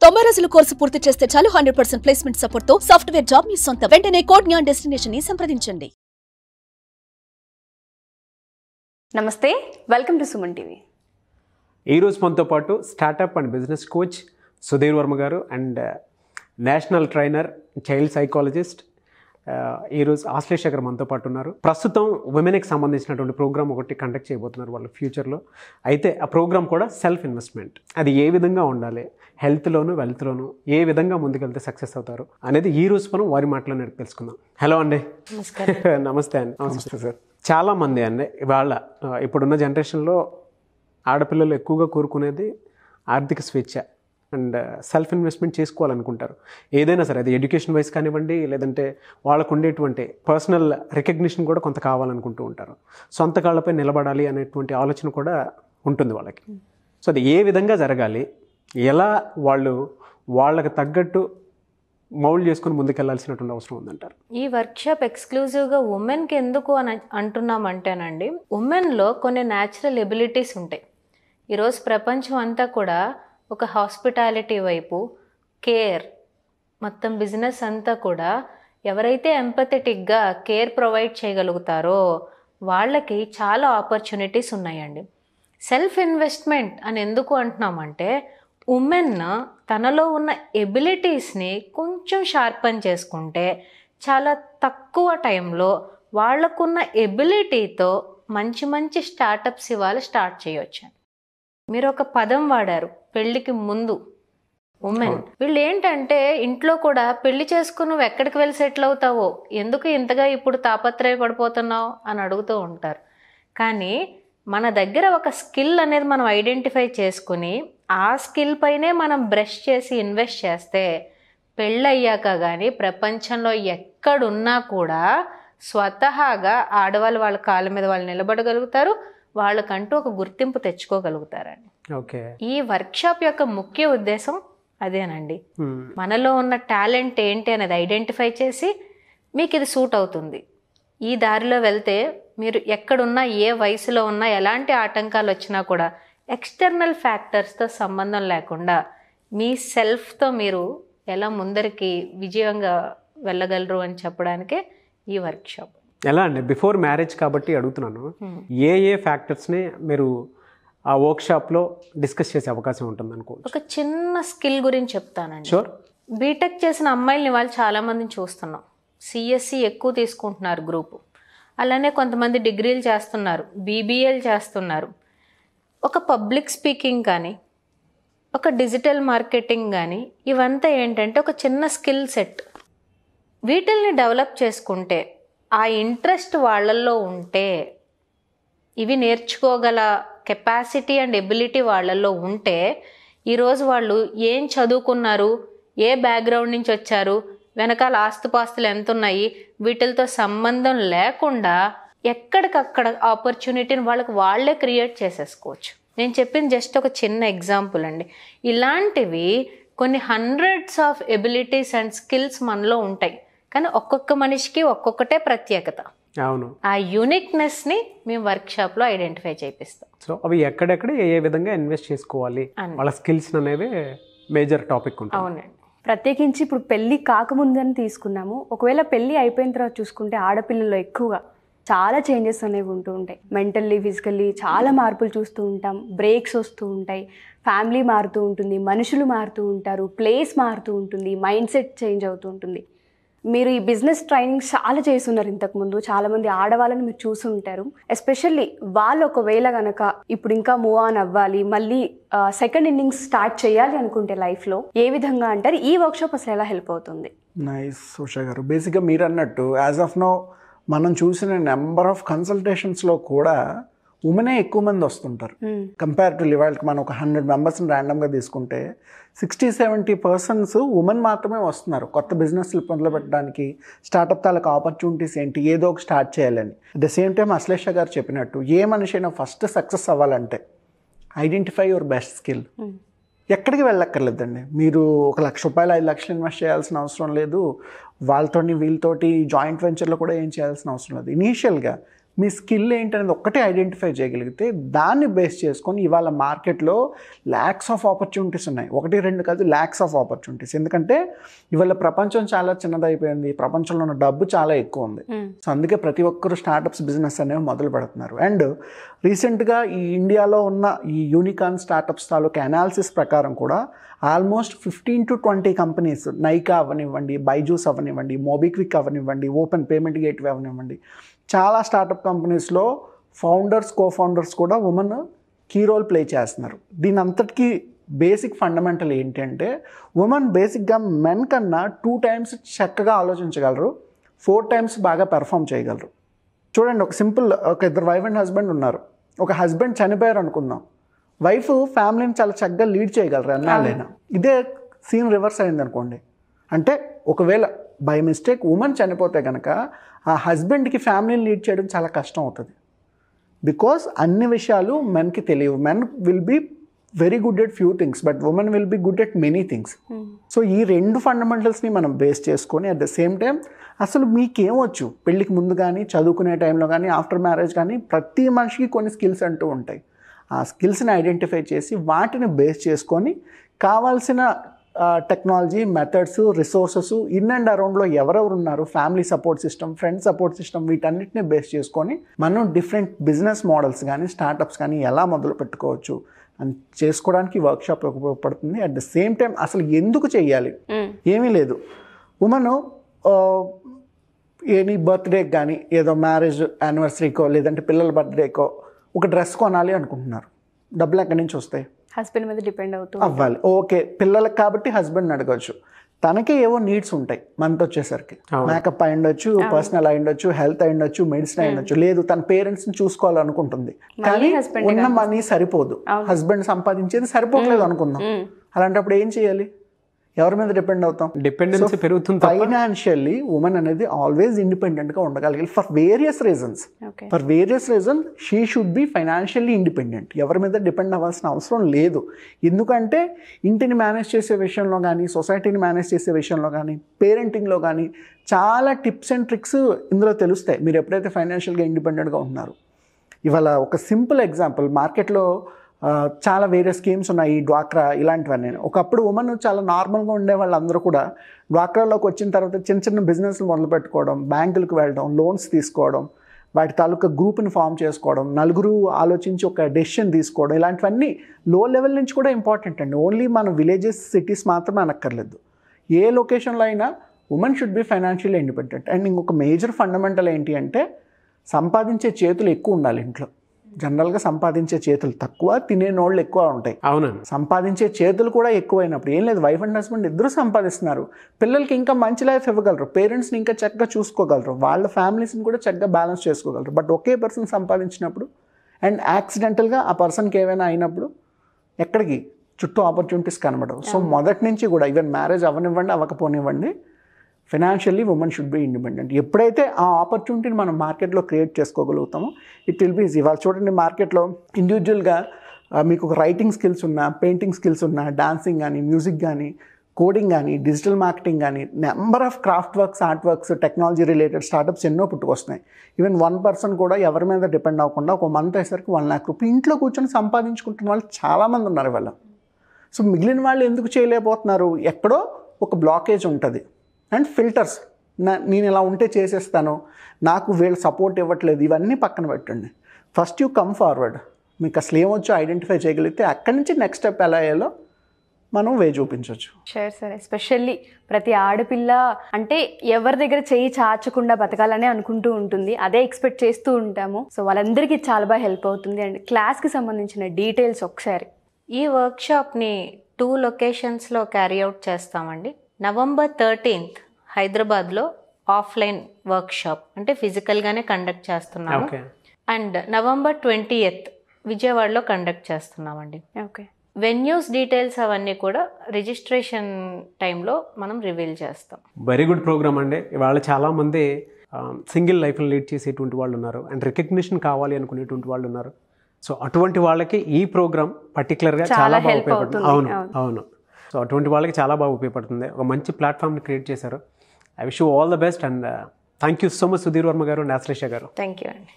90 రోజుల కోర్సు పూర్తి చేస్తే చాలు 100% ప్లేస్మెంట్ సపోర్ట్ తో సాఫ్ట్వేర్ జాబ్ మీ సొంతం. వెంటనే కోడ్ జ్ఞాన్ డెస్టినేషన్ ని సంప్రదించండి. నమస్తే, వెల్కమ్ టు సుమన్ టీవీ. ఈరోజు మనతో పాటు startup and business coach Sudheer Varma garu and national trainer, child psychologist ఈరోజు ఆశ్లేష గారు మనతో పాటు ఉన్నారు. ప్రస్తుతం ఉమెన్కి సంబంధించినటువంటి ప్రోగ్రామ్ ఒకటి కండక్ట్ చేయబోతున్నారు వాళ్ళు ఫ్యూచర్లో. అయితే ఆ ప్రోగ్రామ్ కూడా సెల్ఫ్ ఇన్వెస్ట్మెంట్. అది ఏ విధంగా ఉండాలి, హెల్త్లోను వెల్త్లోను ఏ విధంగా ముందుకెళ్తే సక్సెస్ అవుతారు అనేది ఈ రోజు మనం వారి మాటలోనే తెలుసుకుందాం. హలో అండి. నమస్తే అండి. నమస్తే సార్. చాలామంది అండి ఇవాళ ఇప్పుడున్న జనరేషన్లో ఆడపిల్లలు ఎక్కువగా కోరుకునేది ఆర్థిక స్వేచ్ఛ అండ్ సెల్ఫ్ ఇన్వెస్ట్మెంట్ చేసుకోవాలనుకుంటారు. ఏదైనా సరే, అది ఎడ్యుకేషన్ వైజ్ కానివ్వండి, లేదంటే వాళ్ళకు ఉండేటువంటి పర్సనల్ రికగ్నిషన్ కూడా కొంత కావాలనుకుంటూ ఉంటారు. సొంత కాళ్ళపై నిలబడాలి అనేటువంటి ఆలోచన కూడా ఉంటుంది వాళ్ళకి. సో అది ఏ విధంగా జరగాలి, ఎలా వాళ్ళకి తగ్గట్టు మౌల్డ్ చేసుకుని ముందుకెళ్లాల్సినటువంటి అవసరం ఉందంటారు? ఈ వర్క్షాప్ ఎక్స్క్లూజివ్గా ఉమెన్కి ఎందుకు అని అంటున్నామంటేనండి, ఉమెన్లో కొన్ని న్యాచురల్ ఎబిలిటీస్ ఉంటాయి. ఈరోజు ప్రపంచం అంతా కూడా ఒక హాస్పిటాలిటీ వైపు, కేర్, మొత్తం బిజినెస్ అంతా కూడా ఎవరైతే ఎంపథెటిక్గా కేర్ ప్రొవైడ్ చేయగలుగుతారో వాళ్ళకి చాలా ఆపర్చునిటీస్ ఉన్నాయండి. సెల్ఫ్ ఇన్వెస్ట్మెంట్ అని ఎందుకు అంటున్నామంటే, ఉమెన్ తనలో ఉన్న ఎబిలిటీస్ని కొంచెం షార్పన్ చేసుకుంటే చాలా తక్కువ టైంలో వాళ్ళకున్న ఎబిలిటీతో మంచి మంచి స్టార్టప్స్ ఇవాళ స్టార్ట్ చేయొచ్చు. మీరు ఒక పదం వాడారు, పెళ్ళికి ముందు ఉమెన్. వీళ్ళు ఏంటంటే ఇంట్లో కూడా పెళ్లి చేసుకుని నువ్వు ఎక్కడికి వెళ్ళి సెటిల్ అవుతావో, ఎందుకు ఇంతగా ఇప్పుడు తాపత్రయపడిపోతున్నావు అని అడుగుతూ ఉంటారు. కానీ మన దగ్గర ఒక స్కిల్ అనేది మనం ఐడెంటిఫై చేసుకుని ఆ స్కిల్ పైనే మనం బ్రష్ చేసి ఇన్వెస్ట్ చేస్తే పెళ్ళయ్యాక కానీ ప్రపంచంలో ఎక్కడున్నా కూడా స్వతహాగా ఆడవాళ్ళు వాళ్ళ కాళ్ళ మీద వాళ్ళు నిలబడగలుగుతారు, వాళ్ళకంటూ ఒక గుర్తింపు తెచ్చుకోగలుగుతారండి. ఓకే, ఈ వర్క్షాప్ యొక్క ముఖ్య ఉద్దేశం అదేనండి. మనలో ఉన్న టాలెంట్ ఏంటి అనేది ఐడెంటిఫై చేసి మీకు ఇది సూట్ అవుతుంది, ఈ దారిలో వెళ్తే మీరు ఎక్కడున్నా, ఏ వయసులో ఉన్నా, ఎలాంటి ఆటంకాలు వచ్చినా కూడా ఎక్స్టర్నల్ ఫ్యాక్టర్స్తో సంబంధం లేకుండా మీ సెల్ఫ్తో మీరు ఎలా ముందరికి విజయంగా వెళ్ళగలరు అని చెప్పడానికే ఈ వర్క్షాప్. ఎలా అండి, బిఫోర్ మ్యారేజ్ కాబట్టి అడుగుతున్నాను, ఏ ఫ్యాక్టర్స్ని మీరు ఆ వర్క్షాప్లో డిస్కస్ చేసే అవకాశం ఉంటుంది అనుకో? ఒక చిన్న స్కిల్ గురించి చెప్తానండి. షూర్. బీటెక్ చేసిన అమ్మాయిల్ని వాళ్ళు చాలామందిని చూస్తున్నాం. సిఎస్సి ఎక్కువ తీసుకుంటున్నారు గ్రూపు. అలానే కొంతమంది డిగ్రీలు చేస్తున్నారు, బీబీఏలు చేస్తున్నారు. ఒక పబ్లిక్ స్పీకింగ్ కానీ, ఒక డిజిటల్ మార్కెటింగ్ కానీ, ఇవంతా ఏంటంటే ఒక చిన్న స్కిల్ సెట్. వీటిల్ని డెవలప్ చేసుకుంటే, ఆ ఇంట్రెస్ట్ వాళ్ళల్లో ఉంటే, ఇవి నేర్చుకోగల కెపాసిటీ అండ్ ఎబిలిటీ వాళ్ళల్లో ఉంటే, ఈరోజు వాళ్ళు ఏం చదువుకున్నారు, ఏ బ్యాక్గ్రౌండ్ నుంచి వచ్చారు, వెనకాల ఆస్తుపాస్తులు ఎంత ఉన్నాయి, వీటితో సంబంధం లేకుండా ఎక్కడికక్కడ ఆపర్చునిటీని వాళ్ళకి వాళ్ళే క్రియేట్ చేసేసుకోవచ్చు. నేను చెప్పింది జస్ట్ ఒక చిన్న ఎగ్జాంపుల్ అండి. ఇలాంటివి కొన్ని hundreds of abilities and skills మనలో ఉంటాయి, కానీ ఒక్కొక్క మనిషికి ఒక్కొక్కటే ప్రత్యేకత. అవును, ఆ యూనిక్నెస్ని మేము వర్క్షాప్లో ఐడెంటిఫై చేపిస్తాం. సో అవి ఎక్కడెక్కడ ఏ విధంగా ఇన్వెస్ట్ చేసుకోవాలి, వాళ్ళ స్కిల్స్ అనేవి మేజర్ టాపిక్ ఉంటుంది. అవునండి. ప్రత్యేకించి ఇప్పుడు పెళ్ళి కాకముందని తీసుకున్నాము. ఒకవేళ పెళ్ళి అయిపోయిన తర్వాత చూసుకుంటే ఆడపిల్లల్లో ఎక్కువగా చాలా చేంజెస్ అనేవి ఉంటూ ఉంటాయి. మెంటల్లీ, ఫిజికల్లీ చాలా మార్పులు చూస్తూ ఉంటాం. బ్రేక్స్ వస్తూ ఉంటాయి, ఫ్యామిలీ మారుతూ ఉంటుంది, మనుషులు మారుతూ ఉంటారు, ప్లేస్ మారుతూ ఉంటుంది, మైండ్ సెట్ చేంజ్ అవుతూ ఉంటుంది. మీరు ఈ బిజినెస్ ట్రైనింగ్ చాలా చేస్తున్నారు ఇంతకుముందు. చాలామంది ఆడవాళ్ళని మీరు చూసి ఉంటారు. ఎస్పెషల్లీ వాళ్ళు ఒకవేళ కనుక ఇప్పుడు ఇంకా మూవ్ ఆన్ అవ్వాలి, మళ్ళీ సెకండ్ ఇన్నింగ్స్ స్టార్ట్ చేయాలి అనుకుంటే లైఫ్లో ఏ విధంగా అంటారు? ఈ వర్క్షాప్ అసలు ఎలా హెల్ప్ అవుతుంది? నైస్ ఉషా గారు. బేసిక్గా మీరు అన్నట్టు యాజ్ ఆఫ్ నౌ మనం చూసిన నెంబర్ ఆఫ్ కన్సల్టేషన్స్లో కూడా ఉమెనే ఎక్కువ మంది వస్తుంటారు. కంపారిటివ్లీ వాళ్ళకి మనం ఒక 100 మెంబర్స్ని ర్యాండమ్గా తీసుకుంటే 60-70% ఉమెన్ మాత్రమే వస్తున్నారు కొత్త బిజినెస్లు మొదలుపెట్టడానికి, స్టార్టప్ తాలూకు ఆపర్చునిటీస్ ఏంటి, ఏదో ఒక స్టార్ట్ చేయాలని. At the same time Ashlesha గారు చెప్పినట్టు ఏ మనిషి అయినా ఫస్ట్ సక్సెస్ అవ్వాలంటే ఐడెంటిఫై యువర్ బెస్ట్ స్కిల్. ఎక్కడికి వెళ్ళక్కర్లేదండి. మీరు ఒక ₹1,00,000 5,00,000 ఇన్వెస్ట్ చేయాల్సిన అవసరం లేదు. వాళ్ళతోని వీళ్ళతోటి జాయింట్ వెంచర్లో కూడా ఏం చేయాల్సిన అవసరం లేదు. ఇనీషియల్గా మీ స్కిల్ ఏంటనేది ఒక్కటే ఐడెంటిఫై చేయగలిగితే దాన్ని బేస్ చేసుకొని ఇవాళ మార్కెట్లో ల్యాక్స్ ఆఫ్ ఆపర్చునిటీస్ ఉన్నాయి. 1-2 కాదు, ల్యాక్స్ ఆఫ్ ఆపర్చునిటీస్. ఎందుకంటే ఇవాళ ప్రపంచం చాలా చిన్నదైపోయింది, ప్రపంచంలో ఉన్న డబ్బు చాలా ఎక్కువ ఉంది. సో అందుకే ప్రతి ఒక్కరు స్టార్టప్స్ బిజినెస్ అనేవి మొదలు పెడుతున్నారు. అండ్ రీసెంట్గా ఈ ఇండియాలో ఉన్న ఈ యూనికార్న్ స్టార్టప్స్ తాలూకా అనాలిసిస్ ప్రకారం కూడా ఆల్మోస్ట్ 15 to 20 కంపెనీస్, నైకా అవనివ్వండి, బైజూస్ అవనివ్వండి, మోబిక్విక్ అవనివ్వండి, ఓపెన్ పేమెంట్ గేట్వే అవనివ్వండి, చాలా స్టార్టప్ కంపెనీస్లో ఫౌండర్స్, కో-ఫౌండర్స్ కూడా ఉమెన్ కీ రోల్ ప్లే చేస్తున్నారు. దీని అంతటికీ బేసిక్ ఫండమెంటల్ ఏంటంటే ఉమెన్ బేసిక్గా మెన్ కన్నా 2 times చక్కగా ఆలోచించగలరు, 4 times బాగా పెర్ఫామ్ చేయగలరు. చూడండి, ఒక సింపుల్, ఒక ఇద్దరు వైఫ్ అండ్ హస్బెండ్ ఉన్నారు. ఒక హస్బెండ్ చనిపోయారు అనుకుందాం, వైఫ్ ఫ్యామిలీని చాలా చక్కగా లీడ్ చేయగలరు అన్నాళ్ళైనా. ఇదే సీన్ రివర్స్ అయింది అనుకోండి, అంటే ఒకవేళ బై మిస్టేక్ ఉమెన్ చనిపోతే కనుక ఆ హస్బెండ్కి ఫ్యామిలీని లీడ్ చేయడం చాలా కష్టం అవుతుంది. బికాస్ అన్ని విషయాలు మెన్కి తెలియవు. Men will be very good at few things, but women will be good at many things. So ఈ 2 ఫండమెంటల్స్ని మనం బేస్ చేసుకొని అట్ ద సేమ్ టైం అసలు మీకేమొచ్చు, పెళ్ళికి ముందు కానీ, చదువుకునే టైంలో కానీ, ఆఫ్టర్ మ్యారేజ్ కానీ, ప్రతి మనిషికి కొన్ని స్కిల్స్ అంటూ ఉంటాయి. ఆ స్కిల్స్ని ఐడెంటిఫై చేసి వాటిని బేస్ చేసుకొని కావాల్సిన technology, methods, resources in and అరౌండ్లో ఎవరెవరు ఉన్నారు, family support system, friend support system, వీటన్నిటిని బేస్ చేసుకొని మనం డిఫరెంట్ బిజినెస్ మోడల్స్ కానీ, స్టార్టప్స్ కానీ ఎలా మొదలు పెట్టుకోవచ్చు అని చేసుకోవడానికి వర్క్షాప్ ఉపయోగపడుతుంది. అట్ ద సేమ్ టైం అసలు ఎందుకు చేయాలి, ఏమీ లేదు. ఉమెన్ ఎనీ బర్త్డేకి కానీ, ఏదో మ్యారేజ్ యానివర్సరీకో లేదంటే పిల్లల బర్త్డేకో ఒక డ్రెస్ కొనాలి అనుకుంటున్నారు, డబ్బులు ఎక్కడి నుంచి వస్తాయి? హస్బెండ్ మీద డిపెండ్ అవుతూ అవ్వాలి. ఓకే, పిల్లలకు కాబట్టి హస్బెండ్ని అడగచ్చు. తనకే ఏవో నీడ్స్ ఉంటాయి. మనతో వచ్చేసరికి మేకప్ అయి ఉండొచ్చు, పర్సనల్ అయి ఉండొచ్చు, హెల్త్ అయి ఉండొచ్చు, మెడిసిన్ అయి ఉండొచ్చు, లేదు తన పేరెంట్స్ని చూసుకోవాలనుకుంటుంది, కానీ ఉన్న మనీ సరిపోదు, హస్బెండ్ సంపాదించేది సరిపోవట్లేదు అనుకుందాం. అలాంటప్పుడు ఏం చేయాలి? ఎవరి మీద డిపెండ్ అవుతాం? డిపెండెన్సీ పెరుగుతుంది. ఫైనాన్షియల్లీ ఉమెన్ అనేది ఆల్వేస్ ఇండిపెండెంట్గా ఉండగలిగాలి. For various reasons she should be financially independent. ఎవరి మీద డిపెండ్ అవ్వాల్సిన అవసరం లేదు. ఎందుకంటే ఇంటిని మేనేజ్ చేసే విషయంలో కానీ, సొసైటీని మేనేజ్ చేసే విషయంలో కానీ, పేరెంటింగ్లో కానీ చాలా టిప్స్ అండ్ ట్రిక్స్ ఇందులో తెలుస్తాయి మీరు ఎప్పుడైతే ఫైనాన్షియల్గా ఇండిపెండెంట్గా ఉంటున్నారో. ఇవాళ ఒక సింపుల్ ఎగ్జాంపుల్, మార్కెట్లో చాలా వేరే స్కీమ్స్ ఉన్నాయి, డ్వాక్రా ఇలాంటివన్నీ. ఒకప్పుడు ఉమెన్ చాలా నార్మల్గా ఉండే వాళ్ళందరూ కూడా డ్వాక్రాలోకి వచ్చిన తర్వాత చిన్న చిన్న బిజినెస్లు మొదలు పెట్టుకోవడం, బ్యాంకులకు వెళ్ళడం, లోన్స్ తీసుకోవడం, వాటి తాలూకా గ్రూప్ని ఫామ్ చేసుకోవడం, నలుగురు ఆలోచించి ఒక డెసిషన్ తీసుకోవడం, ఇలాంటివన్నీ లో లెవెల్ నుంచి కూడా ఇంపార్టెంట్ అండి. ఓన్లీ మన విలేజెస్, సిటీస్ మాత్రమే అనక్కర్లేదు. ఏ లొకేషన్లో అయినా women should be financially independent. And ఇంకొక మేజర్ ఫండమెంటల్ ఏంటి అంటే సంపాదించే చేతులు ఎక్కువ ఉండాలి ఇంట్లో. జనరల్గా సంపాదించే చేతులు తక్కువ, తినేనోళ్ళు ఎక్కువ ఉంటాయి. అవునండి. సంపాదించే చేతులు కూడా ఎక్కువైనప్పుడు ఏం లేదు, వైఫ్ అండ్ హస్బెండ్ ఇద్దరు సంపాదిస్తున్నారు, పిల్లలకి ఇంకా మంచి లైఫ్ ఇవ్వగలరు, పేరెంట్స్ని ఇంకా చక్కగా చూసుకోగలరు, వాళ్ళ ఫ్యామిలీస్ని కూడా చక్కగా బ్యాలెన్స్ చేసుకోగలరు. బట్ ఒకే పర్సన్ సంపాదించినప్పుడు అండ్ యాక్సిడెంటల్గా ఆ పర్సన్కి ఏమైనా అయినప్పుడు ఎక్కడికి చుట్టూ ఆపర్చునిటీస్ కనబడవు. సో మొదటి నుంచి కూడా ఈవెన్ మ్యారేజ్ అవ్వనివ్వండి, అవ్వకపోనివ్వండి, financially women should be independent. ఎప్పుడైతే ఆ ఆపర్చునిటీని మనం మార్కెట్లో క్రియేట్ చేసుకోగలుగుతామో ఇట్ విల్ బి ఈజీ. వాళ్ళు చూడండి, మార్కెట్లో ఇండివిజువల్గా మీకు ఒక రైటింగ్ స్కిల్స్ ఉన్నా, పెయింటింగ్ స్కిల్స్ ఉన్నా, డాన్సింగ్ కానీ, మ్యూజిక్ కానీ, కోడింగ్ కానీ, డిజిటల్ మార్కెటింగ్ కానీ, number of craft works, art works, technology related startups ఎన్నో పుట్టుకొస్తున్నాయి. ఈవెన్ 1 person కూడా ఎవరి మీద డిపెండ్ అవ్వకుండా ఒక మంత్ అయ్యేసరికి 1 lakh రూపీస్ ఇంట్లో కూర్చొని సంపాదించుకుంటున్న వాళ్ళు చాలామంది ఉన్నారు ఇవాళ. సో మిగిలిన వాళ్ళు ఎందుకు చేయలేకపోతున్నారు? ఎక్కడో ఒక బ్లాకేజ్ ఉంటుంది. అండ్ ఫిల్టర్స్, నేను ఇలా ఉంటే చేసేస్తాను, నాకు వీళ్ళు సపోర్ట్ ఇవ్వట్లేదు, ఇవన్నీ పక్కన పెట్టండి. First you come forward. మీకు అసలు ఏమొచ్చో ఐడెంటిఫై చేయగలిగితే అక్కడి నుంచి నెక్స్ట్ స్టెప్ ఎలా అయ్యాలో మనం వే చూపించవచ్చు. Sure sir. ఎస్పెషల్లీ ప్రతి ఆడపిల్ల అంటే ఎవరి దగ్గర చేయి చాచకుండా బతకాలనే అనుకుంటూ ఉంటుంది, అదే ఎక్స్పెక్ట్ చేస్తూ ఉంటాము. సో వాళ్ళందరికీ చాలా బాగా హెల్ప్ అవుతుంది. అండ్ క్లాస్కి సంబంధించిన డీటెయిల్స్ ఒకసారి. ఈ వర్క్షాప్ని 2 లొకేషన్స్లో క్యారీ అవుట్ చేస్తామండి. November 13th హైదరాబాద్లో ఆఫ్లైన్ వర్క్షాప్, అంటే ఫిజికల్గానే కండక్ట్ చేస్తున్నాము. అండ్ November 20th విజయవాడలో కండక్ట్ చేస్తున్నామండి. ఓకే. వెన్యూస్ డీటెయిల్స్ అవన్నీ కూడా రిజిస్ట్రేషన్ టైంలో మనం రివీల్ చేస్తాం. వెరీ గుడ్ ప్రోగ్రామ్ అండి. ఇవాళ చాలామంది సింగిల్ లైఫ్ని లీడ్ చేసేటువంటి వాళ్ళు ఉన్నారు, అండ్ రికగ్నిషన్ కావాలి అనుకునేటువంటి వాళ్ళు ఉన్నారు. సో అటువంటి వాళ్ళకి ఈ ప్రోగ్రామ్ పర్టికులర్గా చాలా బాగా ఉపయోగపడుతుంది. అవును. సో అటువంటి వాళ్ళకి చాలా బాగా ఉపయోగపడుతుంది. ఒక మంచి ప్లాట్ఫామ్ని క్రియేట్ చేశారు. I wish you all the best and thank you so much Sudheer Varma గారు, నాస్లేష గారు. థ్యాంక్ యూ అండి.